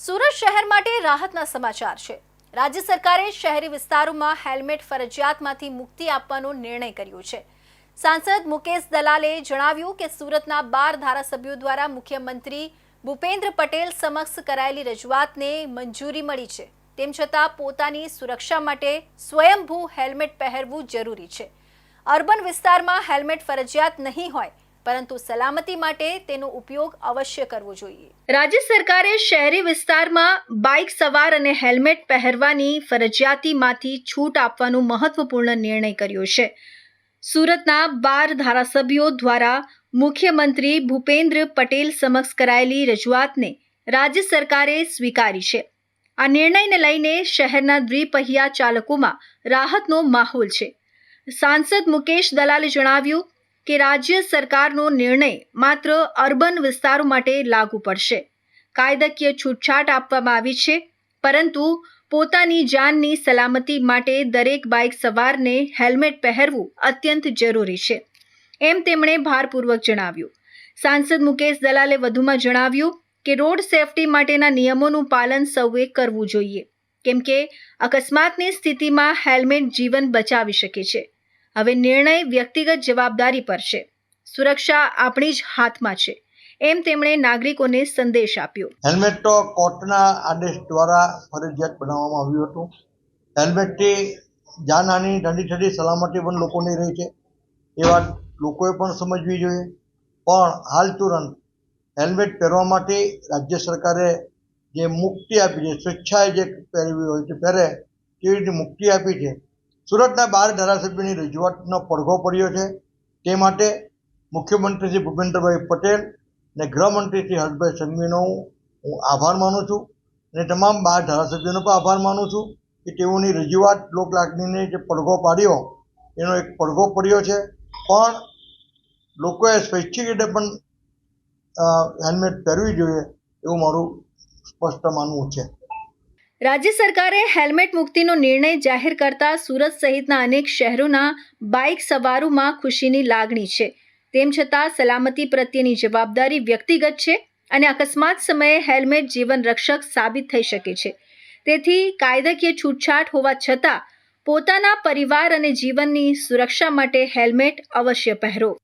સુરત શહેર માટે રાહતના સમાચાર છે। રાજ્ય સરકારે શહેરી વિસ્તારોમાં હેલ્મેટ ફરજિયાતમાંથી મુક્તિ આપવાનો નિર્ણય કર્યો છે। સાંસદ મુકેશ દલાલે જણાવ્યું કે સુરતના 12 ધારાસભ્યો દ્વારા મુખ્યમંત્રી ભૂપેન્દ્ર પટેલ સમક્ષ કરાયેલી રજૂઆતને મંજૂરી મળી છે। તેમ છતાં પોતાની સુરક્ષા માટે સ્વયંભૂ હેલ્મેટ પહેરવું જરૂરી છે। અર્બન વિસ્તારમાં હેલ્મેટ ફરજિયાત નહીં હોય, પરંતુ સલામતી માટે તેનો ઉપયોગ અવશ્ય કરવો જોઈએ। રાજ્ય સરકારે શહેરી વિસ્તારમાં બાઇક સવાર અને હેલ્મેટ પહેરવાની ફરજિયાતીમાંથી છૂટ આપવાનો મહત્વપૂર્ણ નિર્ણય કર્યો છે। સુરતના 12 ધારાસભ્યો દ્વારા મુખ્યમંત્રી ભૂપેન્દ્ર પટેલ સમક્ષ કરાયેલી રજૂઆતને રાજ્ય સરકારે સ્વીકારી છે। આ નિર્ણયને લઈને શહેરના દ્વિપહિયા ચાલકોમાં રાહતનો માહોલ છે। સાંસદ મુકેશ દલાલે જણાવ્યું કે રાજ્ય સરકારનો નિર્ણય માત્ર અર્બન વિસ્તારો માટે લાગુ પડશે। કાયદાકીય છૂટછાટ આપવામાં આવી છે, પરંતુ પોતાની જાનની સલામતી માટે દરેક બાઇક સવારને હેલ્મેટ પહેરવું અત્યંત જરૂરી છે, એમ તેમણે ભારપૂર્વક જણાવ્યું। સાંસદ મુકેશ દલાલે વધુમાં જણાવ્યું કે રોડ સેફટી માટેના નિયમોનું પાલન સૌએ કરવું જોઈએ, કેમ કે અકસ્માતની સ્થિતિમાં હેલ્મેટ જીવન બચાવી શકે છે। હવે નિર્ણય વ્યક્તિગત જવાબદારી પર છે। સુરક્ષા આપણી જ હાથમાં છે, એમ તેમણે નાગરિકોને સંદેશ આપ્યો। હેલ્મેટ તો કોર્ટના આદેશ દ્વારા ફરજિયાત બનાવવામાં આવ્યું હતું। હેલ્મેટથી જાનહાનિ થતી સલામતી પણ લોકોની રહી છે, એ વાત લોકોએ પણ સમજવી જોઈએ। પણ હાલ તુરંત હેલ્મેટ પહેરવા માટે રાજ્ય સરકારે જે મુક્તિ આપી છે, સ્વેચ્છાએ જે પહેરવી હોય તે પહેરે તેવી રીતે મુક્તિ આપી છે। સુરતના 12 ધારાસભ્યોની રજૂઆતનો પડઘો પડ્યો છે, તે માટે મુખ્યમંત્રી શ્રી ભૂપેન્દ્રભાઈ પટેલ અને ગૃહમંત્રી શ્રી હર્ષભાઈ સંઘવીનો હું આભાર માનું છું, અને તમામ 12 ધારાસભ્યોનો પણ આભાર માનું છું કે તેઓની રજૂઆત લોકલાગણીને જે પડઘો પાડ્યો એનો એક પડઘો પડ્યો છે। પણ લોકોએ સ્વૈચ્છિક રીતે પણ હેલ્મેટ પહેરવી જોઈએ એવું મારું સ્પષ્ટ માનવું છે। રાજ્ય સરકારે હેલ્મેટ મુક્તિનો નિર્ણય જાહેર કરતા સુરત સહિતના અનેક શહેરોના બાઇક સવારોમાં ખુશીની લાગણી છે। તેમ છતાં સલામતી પ્રત્યેની જવાબદારી વ્યક્તિગત છે, અને અકસ્માત સમયે હેલ્મેટ જીવન રક્ષક સાબિત થઈ શકે છે। તેથી કાયદાકીય છૂટછાટ હોવા છતાં પોતાના પરિવાર અને જીવનની સુરક્ષા માટે હેલ્મેટ અવશ્ય પહેરો।